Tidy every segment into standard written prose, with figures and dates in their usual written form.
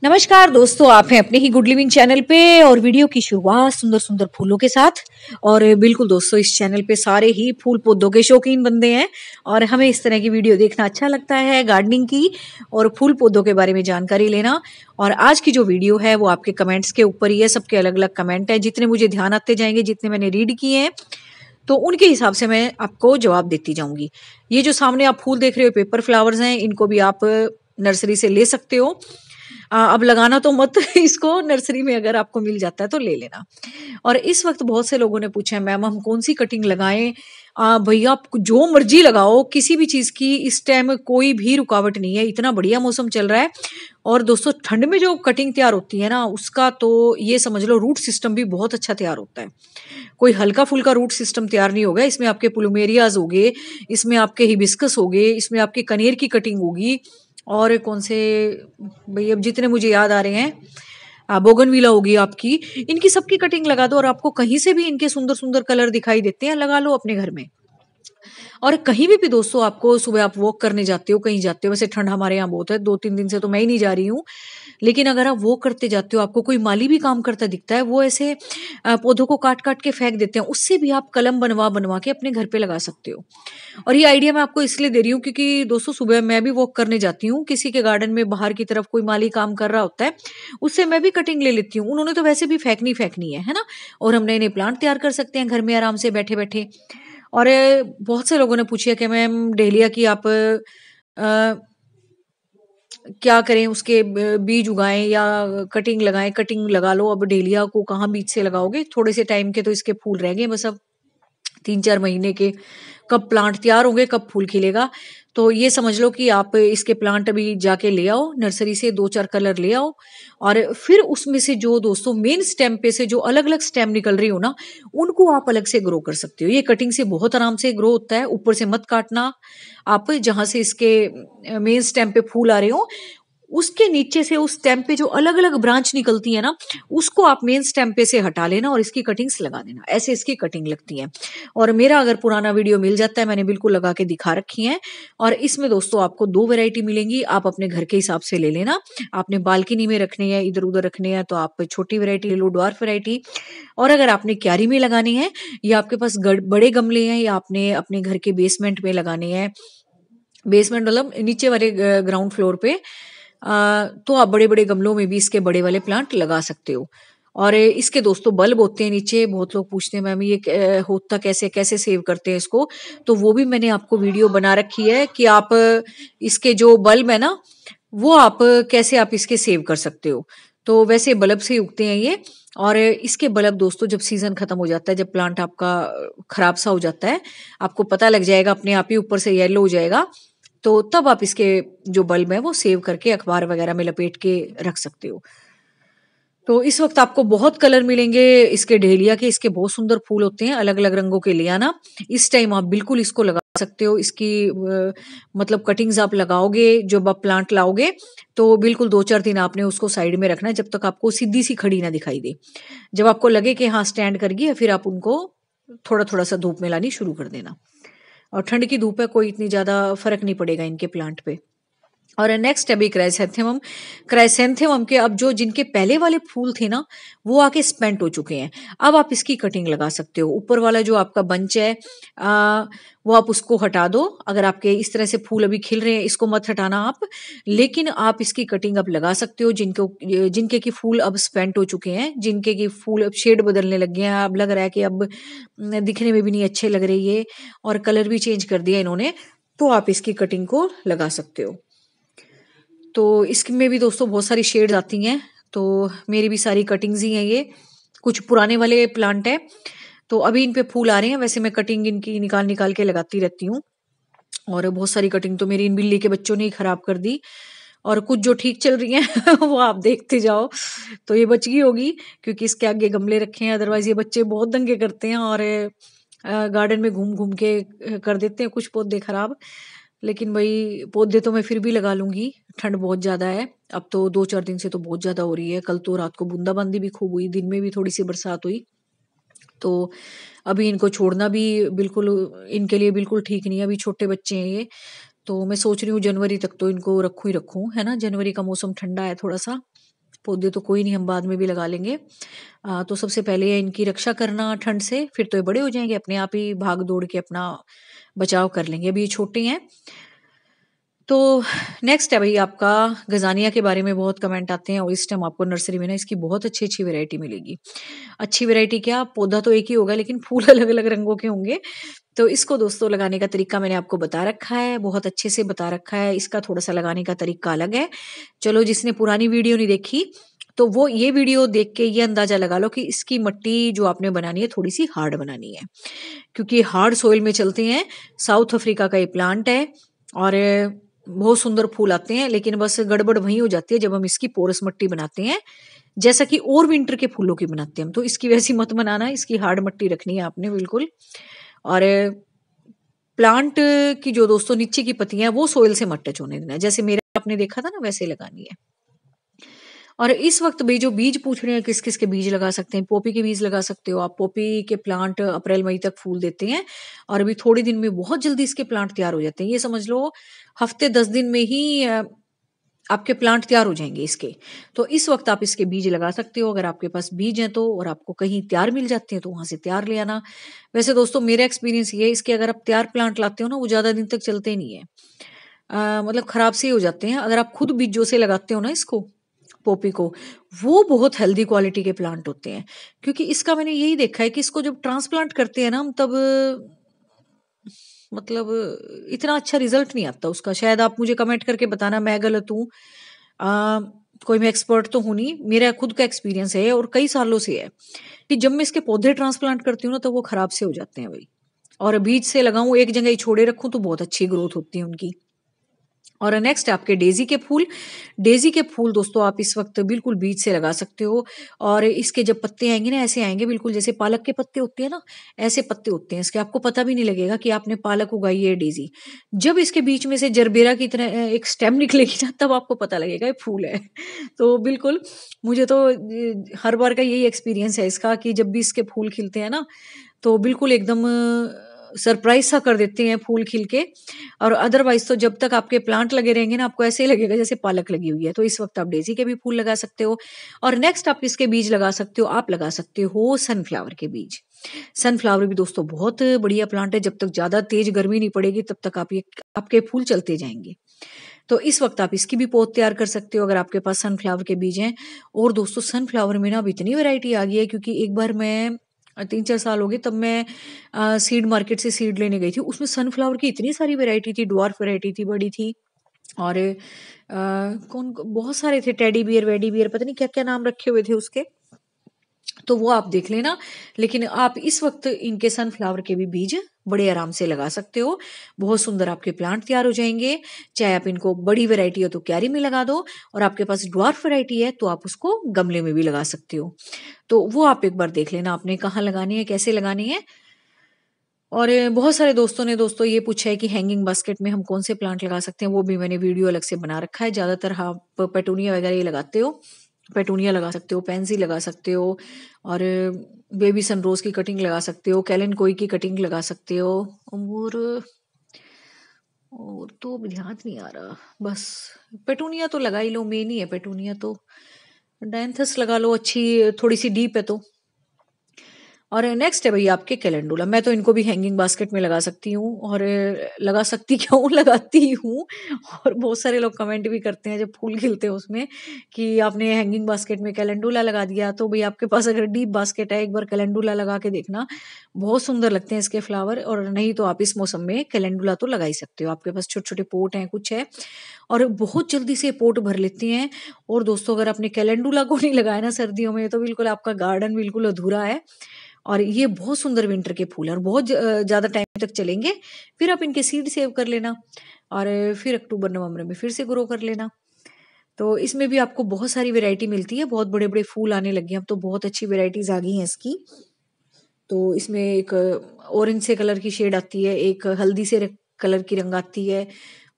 नमस्कार दोस्तों, आप हैं अपने ही गुड लिविंग चैनल पे और वीडियो की शुरुआत सुंदर सुंदर फूलों के साथ। और बिल्कुल दोस्तों, इस चैनल पे सारे ही फूल पौधों के शौकीन बंदे हैं और हमें इस तरह की वीडियो देखना अच्छा लगता है, गार्डनिंग की और फूल पौधों के बारे में जानकारी लेना। और आज की जो वीडियो है वो आपके कमेंट्स के ऊपर ही है। सबके अलग अलग कमेंट है, जितने मुझे ध्यान आते जाएंगे, जितने मैंने रीड किए हैं तो उनके हिसाब से मैं आपको जवाब देती जाऊंगी। ये जो सामने आप फूल देख रहे हो पेपर फ्लावर्स हैं, इनको भी आप नर्सरी से ले सकते हो। अब लगाना तो मत इसको, नर्सरी में अगर आपको मिल जाता है तो ले लेना। और इस वक्त बहुत से लोगों ने पूछा है मैम हम कौन सी कटिंग लगाएं। भैया आप जो मर्जी लगाओ, किसी भी चीज की इस टाइम कोई भी रुकावट नहीं है, इतना बढ़िया मौसम चल रहा है। और दोस्तों ठंड में जो कटिंग तैयार होती है ना, उसका तो ये समझ लो रूट सिस्टम भी बहुत अच्छा तैयार होता है। कोई हल्का फुल्का रूट सिस्टम तैयार नहीं होगा। इसमें आपके प्लूमेरियाज होगे, इसमें आपके हिबिस्कस होगे, इसमें आपके कनेर की कटिंग होगी और कौन से भाई अब जितने मुझे याद आ रहे हैं, बोगनविला होगी आपकी। इनकी सबकी कटिंग लगा दो और आपको कहीं से भी इनके सुंदर सुंदर कलर दिखाई देते हैं, लगा लो अपने घर में। और कहीं भी दोस्तों आपको सुबह आप वॉक करने जाते हो, कहीं जाते हो, वैसे ठंड हमारे यहाँ बहुत है, 2-3 दिन से तो मैं ही नहीं जा रही हूँ। लेकिन अगर आप वॉक करते जाते हो, आपको कोई माली भी काम करता दिखता है, वो ऐसे पौधों को काट काट के फेंक देते हैं, उससे भी आप कलम बनवा बनवा के अपने घर पे लगा सकते हो। और ये आइडिया मैं आपको इसलिए दे रही हूँ क्योंकि दोस्तों सुबह मैं भी वॉक करने जाती हूँ, किसी के गार्डन में बाहर की तरफ कोई माली काम कर रहा होता है, उससे मैं भी कटिंग ले लेती हूँ। उन्होंने तो वैसे भी फेंकनी फेंकनी है ना। और हम नए नए प्लांट तैयार कर सकते हैं घर में आराम से बैठे बैठे। और बहुत से लोगों ने पूछा कि मैम डहेलिया की आप क्या करें, उसके बीज उगाएं या कटिंग लगाएं। कटिंग लगा लो, अब डहेलिया को कहाँ बीज से लगाओगे, थोड़े से टाइम के तो इसके फूल रह गए बस, अब 3-4 महीने के। कब प्लांट तैयार होंगे, कब फूल खिलेगा। तो ये समझ लो कि आप इसके प्लांट अभी जाके ले आओ नर्सरी से, 2-4 कलर ले आओ और फिर उसमें से जो दोस्तों मेन स्टेम पे से जो अलग अलग स्टेम निकल रही हो ना, उनको आप अलग से ग्रो कर सकते हो। ये कटिंग से बहुत आराम से ग्रो होता है, ऊपर से मत काटना। आप जहां से इसके मेन स्टेम पे फूल आ रहे हो, उसके नीचे से उस स्टेम पे जो अलग अलग ब्रांच निकलती है ना, उसको आप मेन स्टेम पे से हटा लेना और इसकी कटिंग्स लगा देना। ऐसे इसकी कटिंग लगती है। और मेरा अगर पुराना वीडियो मिल जाता है, मैंने बिल्कुल लगा के दिखा रखी है। और इसमें दोस्तों आपको 2 वैरायटी मिलेंगी, आप अपने घर के हिसाब से ले लेना। आपने बालकनी में रखने हैं, इधर उधर रखने हैं, तो आप छोटी वैरायटी ले लो, ड्वार्फ वैरायटी। और अगर आपने क्यारी में लगानी है या आपके पास बड़े गमले हैं या आपने अपने घर के बेसमेंट में लगाने हैं, बेसमेंट मतलब नीचे वाले ग्राउंड फ्लोर पे, तो आप बड़े बड़े गमलों में भी इसके बड़े वाले प्लांट लगा सकते हो। और इसके दोस्तों बल्ब होते हैं नीचे। बहुत लोग पूछते हैं मैम ये होता कैसे, कैसे सेव करते हैं इसको। तो वो भी मैंने आपको वीडियो बना रखी है कि आप इसके जो बल्ब है ना, वो आप कैसे आप इसके सेव कर सकते हो। तो वैसे बल्ब से ही उगते हैं ये। और इसके बल्ब दोस्तों जब सीजन खत्म हो जाता है, जब प्लांट आपका खराब सा हो जाता है, आपको पता लग जाएगा, अपने आप ही ऊपर से येलो हो जाएगा, तो तब आप इसके जो बल्ब है वो सेव करके अखबार वगैरह में लपेट के रख सकते हो। तो इस वक्त आपको बहुत कलर मिलेंगे इसके डहेलिया के। इसके बहुत सुंदर फूल होते हैं, अलग अलग रंगों के ले आना। इस टाइम आप बिल्कुल इसको लगा सकते हो। इसकी मतलब कटिंग्स आप लगाओगे जब आप प्लांट लाओगे, तो बिल्कुल 2-4 दिन आपने उसको साइड में रखना है, जब तक आपको सीधी सी खड़ी ना दिखाई दे। जब आपको लगे कि हाँ स्टैंड कर गई है, फिर आप उनको थोड़ा थोड़ा सा धूप में लानी शुरू कर देना। और ठंड की धूप है, कोई इतनी ज्यादा फर्क नहीं पड़ेगा इनके प्लांट पे। और नेक्स्ट अभी क्राइसेंथेमम। क्राइसेंथेमम के अब जो जिनके पहले वाले फूल थे ना, वो आके स्पेंट हो चुके हैं। अब आप इसकी कटिंग लगा सकते हो। ऊपर वाला जो आपका बंच है, वो आप उसको हटा दो। अगर आपके इस तरह से फूल अभी खिल रहे हैं, इसको मत हटाना आप। लेकिन आप इसकी कटिंग अब लगा सकते हो जिनको जिनके की फूल अब स्पेंट हो चुके हैं, जिनके की फूल अब शेड बदलने लग गए हैं, अब लग रहा है कि अब दिखने में भी नहीं अच्छे लग रहे ये, और कलर भी चेंज कर दिया इन्होंने, तो आप इसकी कटिंग को लगा सकते हो। तो इसमें भी दोस्तों बहुत सारी शेड्स आती हैं। तो मेरी भी सारी कटिंग्स ही हैं ये। कुछ पुराने वाले प्लांट है, तो अभी इन पे फूल आ रहे हैं। वैसे मैं कटिंग इनकी निकाल निकाल के लगाती रहती हूँ। और बहुत सारी कटिंग तो मेरी इन बिल्ली के बच्चों ने ही खराब कर दी। और कुछ जो ठीक चल रही हैं वो आप देखते जाओ। तो ये बच गई होगी क्योंकि इसके आगे गमले रखे हैं, अदरवाइज ये बच्चे बहुत दंगे करते हैं और गार्डन में घूम घूम के कर देते हैं कुछ पौधे खराब। लेकिन भाई पौधे तो मैं फिर भी लगा लूंगी, ठंड बहुत ज्यादा है। अब तो 2-4 दिन से तो बहुत ज्यादा हो रही है। कल तो रात को बूंदाबांदी भी खूब हुई, दिन में भी थोड़ी सी बरसात हुई। तो अभी इनको छोड़ना भी बिल्कुल इनके लिए बिल्कुल ठीक नहीं है। अभी छोटे बच्चे हैं ये, तो मैं सोच रही हूँ जनवरी तक तो इनको रखूं ही रखूं, है ना। जनवरी का मौसम ठंडा है थोड़ा सा, पौधे तो कोई नहीं, हम बाद में भी लगा लेंगे। तो सबसे पहले इनकी रक्षा करना ठंड से, फिर तो ये बड़े हो जाएंगे, अपने आप ही भाग दौड़ के अपना बचाव कर लेंगे। अभी ये छोटे हैं। तो नेक्स्ट है भाई आपका गजानिया के बारे में बहुत कमेंट आते हैं, और इस टाइम आपको नर्सरी में ना इसकी बहुत अच्छी अच्छी वैरायटी मिलेगी। अच्छी वैरायटी क्या, पौधा तो एक ही होगा लेकिन फूल अलग अलग रंगों के होंगे। तो इसको दोस्तों लगाने का तरीका मैंने आपको बता रखा है, बहुत अच्छे से बता रखा है। इसका थोड़ा सा लगाने का तरीका अलग है। चलो, जिसने पुरानी वीडियो नहीं देखी तो वो ये वीडियो देख के ये अंदाजा लगा लो कि इसकी मिट्टी जो आपने बनानी है थोड़ी सी हार्ड बनानी है, क्योंकि हार्ड सोइल में चलते हैं। साउथ अफ्रीका का ये प्लांट है और बहुत सुंदर फूल आते हैं, लेकिन बस गड़बड़ वही हो जाती है जब हम इसकी पोरस मिट्टी बनाते हैं, जैसा कि और विंटर के फूलों की बनाते हैं हम। तो इसकी वैसी मत बनाना, इसकी हार्ड मिट्टी रखनी है आपने बिल्कुल। और प्लांट की जो दोस्तों नीचे की पत्तियां हैं वो सोइल से मत टच होने देना, जैसे मेरा आपने देखा था ना वैसे लगानी है। और इस वक्त भी जो बीज पूछ रहे हैं किस किस के बीज लगा सकते हैं, पोपी के बीज लगा सकते हो आप। पोपी के प्लांट अप्रैल मई तक फूल देते हैं, और अभी थोड़े दिन में बहुत जल्दी इसके प्लांट तैयार हो जाते हैं। ये समझ लो हफ्ते 10 दिन में ही आपके प्लांट तैयार हो जाएंगे इसके। तो इस वक्त आप इसके बीज लगा सकते हो, अगर आपके पास बीज हैं तो, और आपको कहीं तैयार मिल जाते हैं तो वहां से तैयार ले आना। वैसे दोस्तों मेरा एक्सपीरियंस ये है, इसके अगर आप तैयार प्लांट लाते हो ना वो ज्यादा दिन तक चलते नहीं है, मतलब खराब से ही हो जाते हैं। अगर आप खुद बीजों से लगाते हो ना इसको, पोपी को, वो बहुत हेल्दी क्वालिटी के प्लांट होते हैं। क्योंकि इसका मैंने यही देखा है कि इसको जब ट्रांसप्लांट करते हैं ना हम, तब मतलब इतना अच्छा रिजल्ट नहीं आता उसका। शायद आप मुझे कमेंट करके बताना मैं गलत हूँ। कोई मैं एक्सपर्ट तो हूं नहीं, मेरा खुद का एक्सपीरियंस है और कई सालों से है कि जब मैं इसके पौधे ट्रांसप्लांट करती हूँ ना तो वो खराब से हो जाते हैं भाई। और बीज से लगाऊं, एक जगह ही छोड़े रखूं तो बहुत अच्छी ग्रोथ होती है उनकी। और नेक्स्ट आपके डेजी के फूल। डेजी के फूल दोस्तों आप इस वक्त बिल्कुल बीज से लगा सकते हो, और इसके जब पत्ते आएंगे ना ऐसे आएंगे बिल्कुल जैसे पालक के पत्ते होते हैं ना, ऐसे पत्ते होते हैं इसके। आपको पता भी नहीं लगेगा कि आपने पालक उगाई है डेजी। जब इसके बीच में से जरबेरा की तरह एक स्टेम निकलेगी ना, तब आपको पता लगेगा ये फूल है। तो बिल्कुल मुझे तो हर बार का यही एक्सपीरियंस है इसका, कि जब भी इसके फूल खिलते हैं ना तो बिल्कुल एकदम सरप्राइज सा कर देते हैं फूल खिल के। और अदरवाइज तो जब तक आपके प्लांट लगे रहेंगे ना, आपको ऐसे ही लगेगा जैसे पालक लगी हुई है। तो इस वक्त आप डेजी के भी फूल लगा सकते हो। और नेक्स्ट आप किसके बीज लगा सकते हो, आप लगा सकते हो सनफ्लावर के बीज। सनफ्लावर भी दोस्तों बहुत बढ़िया प्लांट है, जब तक ज्यादा तेज गर्मी नहीं पड़ेगी तब तक आपके फूल चलते जाएंगे। तो इस वक्त आप इसकी भी पौध तैयार कर सकते हो अगर आपके पास सनफ्लावर के बीज हैं। और दोस्तों सनफ्लावर में ना अब इतनी वैरायटी आ गई है, क्योंकि एक बार मैं 3-4 साल हो गए तब मैं सीड मार्केट से सीड लेने गई थी, उसमें सनफ्लावर की इतनी सारी वैरायटी थी, डवार्फ वैरायटी थी, बड़ी थी। और कौन बहुत सारे थे, टेडी बियर वेडी बियर, पता नहीं क्या क्या नाम रखे हुए थे उसके। तो वो आप देख लेना। लेकिन आप इस वक्त इनके सनफ्लावर के भी बीज बड़े आराम से लगा सकते हो, बहुत सुंदर आपके प्लांट तैयार हो जाएंगे। चाहे आप इनको बड़ी वैरायटी हो तो क्यारी में लगा दो, और आपके पास ड्वार्फ वैरायटी है तो आप उसको गमले में भी लगा सकते हो। तो वो आप एक बार देख लेना आपने कहाँ लगानी है, कैसे लगानी है। और बहुत सारे दोस्तों ने दोस्तों ये पूछा है कि हैंगिंग बास्केट में हम कौन से प्लांट लगा सकते हैं, वो भी मैंने वीडियो अलग से बना रखा है। ज्यादातर आप पेटूनिया वगैरह ये लगाते हो, पेटूनिया लगा सकते हो, पेंसी लगा सकते हो, और बेबी सनरोज की कटिंग लगा सकते हो, कैलन कोई की कटिंग लगा सकते हो। और तो अब ध्यान नहीं आ रहा, बस पेटूनिया तो लगा ही लो, मेन ही है पेटूनिया तो। डायंथस लगा लो, अच्छी थोड़ी सी डीप है तो। और नेक्स्ट है भैया आपके कैलेंडुला। मैं तो इनको भी हैंगिंग बास्केट में लगा सकती हूँ, और लगा सकती क्यों, लगाती हूँ। और बहुत सारे लोग कमेंट भी करते हैं जब फूल खिलते हैं उसमें कि आपने हैंगिंग बास्केट में कैलेंडुला लगा दिया। तो भाई आपके पास अगर डीप बास्केट है, एक बार कैलेंडुला लगा के देखना, बहुत सुंदर लगते हैं इसके फ्लावर। और नहीं तो आप इस मौसम में कैलेंडुला तो लगा ही सकते हो, आपके पास छोटे छोटे पोट हैं, कुछ है, और बहुत जल्दी से पोट भर लेती हैं। और दोस्तों अगर आपने कैलेंडुला को नहीं लगाया ना सर्दियों में, तो बिल्कुल आपका गार्डन बिल्कुल अधूरा है। और ये बहुत सुंदर विंटर के फूल हैं और बहुत ज्यादा टाइम तक चलेंगे। फिर आप इनके सीड सेव कर लेना, और फिर अक्टूबर नवंबर में फिर से ग्रो कर लेना। तो इसमें भी आपको बहुत सारी वैरायटी मिलती है, बहुत बड़े बड़े फूल आने लगे हैं अब तो, बहुत अच्छी वैरायटीज आ गई हैं इसकी। तो इसमें एक ऑरेंज से कलर की शेड आती है, एक हल्दी से कलर की रंग आती है,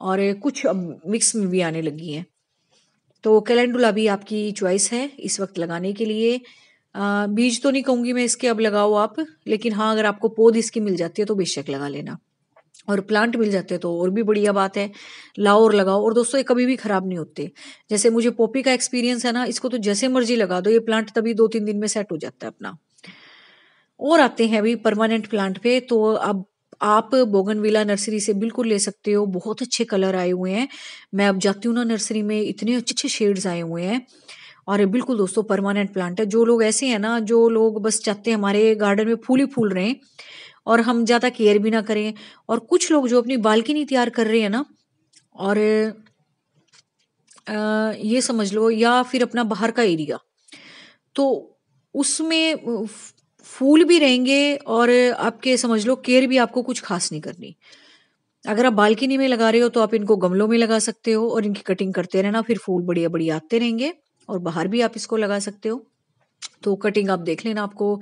और कुछ अब मिक्स में भी आने लगी हैं। तो कैलेंडुला भी आपकी चॉइस है इस वक्त लगाने के लिए। बीज तो नहीं कहूंगी मैं इसके अब लगाओ आप, लेकिन हाँ अगर आपको पौध इसकी मिल जाती है तो बेशक लगा लेना। और प्लांट मिल जाते हैं तो और भी बढ़िया बात है, लाओ और लगाओ। और दोस्तों ये कभी भी खराब नहीं होते। जैसे मुझे पॉपी का एक्सपीरियंस है ना, इसको तो जैसे मर्जी लगा दो, ये प्लांट तभी 2-3 दिन में सेट हो जाता है अपना। और आते हैं अभी परमानेंट प्लांट पे, तो अब आप बोगनविला नर्सरी से बिल्कुल ले सकते हो, बहुत अच्छे कलर आए हुए हैं। मैं अब जाती हूँ ना नर्सरी में, इतने अच्छे अच्छे शेड्स आए हुए हैं। और ये बिल्कुल दोस्तों परमानेंट प्लांट है। जो लोग ऐसे हैं ना, जो लोग बस चाहते हैं हमारे गार्डन में फूल ही फूल रहे हैं और हम ज्यादा केयर भी ना करें, और कुछ लोग जो अपनी बालकनी तैयार कर रहे हैं ना, और ये समझ लो, या फिर अपना बाहर का एरिया, तो उसमें फूल भी रहेंगे और आपके समझ लो केयर भी आपको कुछ खास नहीं करनी। अगर आप बालकनी में लगा रहे हो तो आप इनको गमलों में लगा सकते हो और इनकी कटिंग करते रहना, फिर फूल बढ़िया बढ़िया आते रहेंगे। और बाहर भी आप इसको लगा सकते हो। तो कटिंग आप देख लेना आपको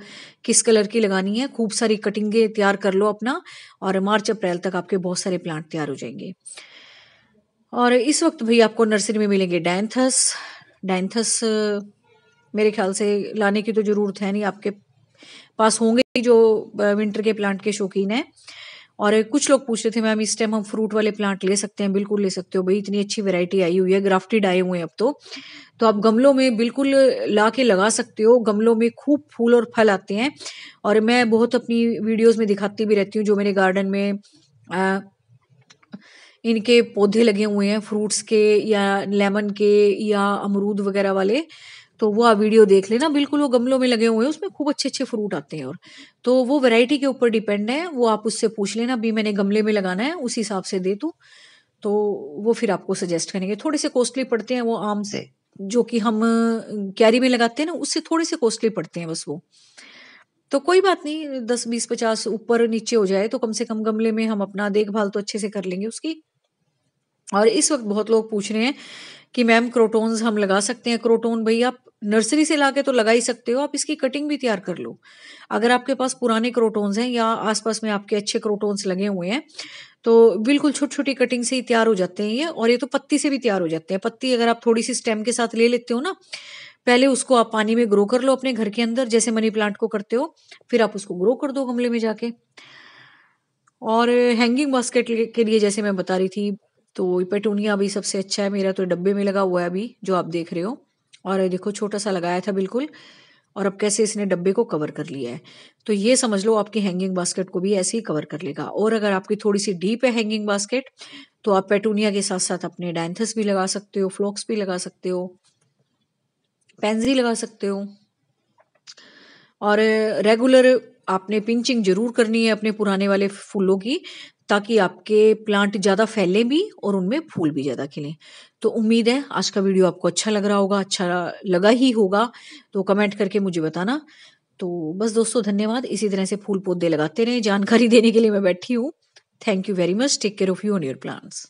किस कलर की लगानी है, खूब सारी कटिंगें तैयार कर लो अपना, और मार्च अप्रैल तक आपके बहुत सारे प्लांट तैयार हो जाएंगे। और इस वक्त भाई आपको नर्सरी में मिलेंगे डायंथस। डायंथस मेरे ख्याल से लाने की तो जरूरत है नहीं, आपके पास होंगे ही जो विंटर के प्लांट के शौकीन हैं। और कुछ लोग पूछ रहे थे मैम इस टाइम हम फ्रूट वाले प्लांट ले सकते हैं? बिल्कुल ले सकते हो भाई, इतनी अच्छी वैरायटी आई हुई है, ग्राफ्टेड आए हुए हैं अब तो आप गमलों में बिल्कुल ला के लगा सकते हो। गमलों में खूब फूल और फल आते हैं। और मैं बहुत अपनी वीडियोस में दिखाती भी रहती हूँ, जो मेरे गार्डन में इनके पौधे लगे हुए हैं फ्रूट्स के, या लेमन के, या अमरूद वगैरह वाले, तो वो आप वीडियो देख लेना। बिल्कुल वो गमलों में लगे हुए हैं, उसमें खूब अच्छे अच्छे फ्रूट आते हैं। और तो वो वैरायटी के ऊपर डिपेंड है, वो आप उससे पूछ लेना भी मैंने गमले में लगाना है, उस हिसाब से दे दूं तो वो फिर आपको सजेस्ट करेंगे। थोड़े से कॉस्टली पड़ते हैं वो आम से, जो कि हम क्यारी में लगाते हैं ना, उससे थोड़े से कॉस्टली पड़ते हैं बस वो। तो कोई बात नहीं, 10-20-50 ऊपर नीचे हो जाए तो कम से कम गमले में हम अपना देखभाल तो अच्छे से कर लेंगे उसकी। और इस वक्त बहुत लोग पूछ रहे हैं कि मैम क्रोटोन्स हम लगा सकते हैं? क्रोटोन भाई आप नर्सरी से लाके तो लगा ही सकते हो, आप इसकी कटिंग भी तैयार कर लो। अगर आपके पास पुराने क्रोटोन्स हैं या आसपास में आपके अच्छे क्रोटोन्स लगे हुए हैं, तो बिल्कुल छोटी छोटी कटिंग से ही तैयार हो जाते हैं ये। और ये तो पत्ती से भी तैयार हो जाते हैं। पत्ती अगर आप थोड़ी सी स्टेम के साथ ले लेते हो ना, पहले उसको आप पानी में ग्रो कर लो अपने घर के अंदर, जैसे मनी प्लांट को करते हो, फिर आप उसको ग्रो कर दो गमले में जाके। और हैंगिंग बास्केट के लिए जैसे मैं बता रही थी, तो पेटूनिया अभी सबसे अच्छा है। मेरा तो डब्बे में लगा हुआ है अभी, जो आप देख रहे हो। और ये देखो छोटा सा लगाया था बिल्कुल, और अब कैसे इसने डब्बे को कवर कर लिया है। तो ये समझ लो आपकी हैंगिंग बास्केट को भी ऐसे ही कवर कर लेगा। और अगर आपकी थोड़ी सी डीप है हैंगिंग बास्केट, तो आप पेटूनिया के साथ साथ अपने डायंथस भी लगा सकते हो, फ्लॉक्स भी लगा सकते हो, पेंजी लगा सकते हो। और रेगुलर आपने पिंचिंग जरूर करनी है अपने पुराने वाले फूलों की, ताकि आपके प्लांट ज्यादा फैले भी और उनमें फूल भी ज्यादा खिलें। तो उम्मीद है आज का वीडियो आपको अच्छा लग रहा होगा, अच्छा लगा ही होगा, तो कमेंट करके मुझे बताना। तो बस दोस्तों धन्यवाद, इसी तरह से फूल पौधे लगाते रहे, जानकारी देने के लिए मैं बैठी हूँ। Thank you very much, take care of you and your plants.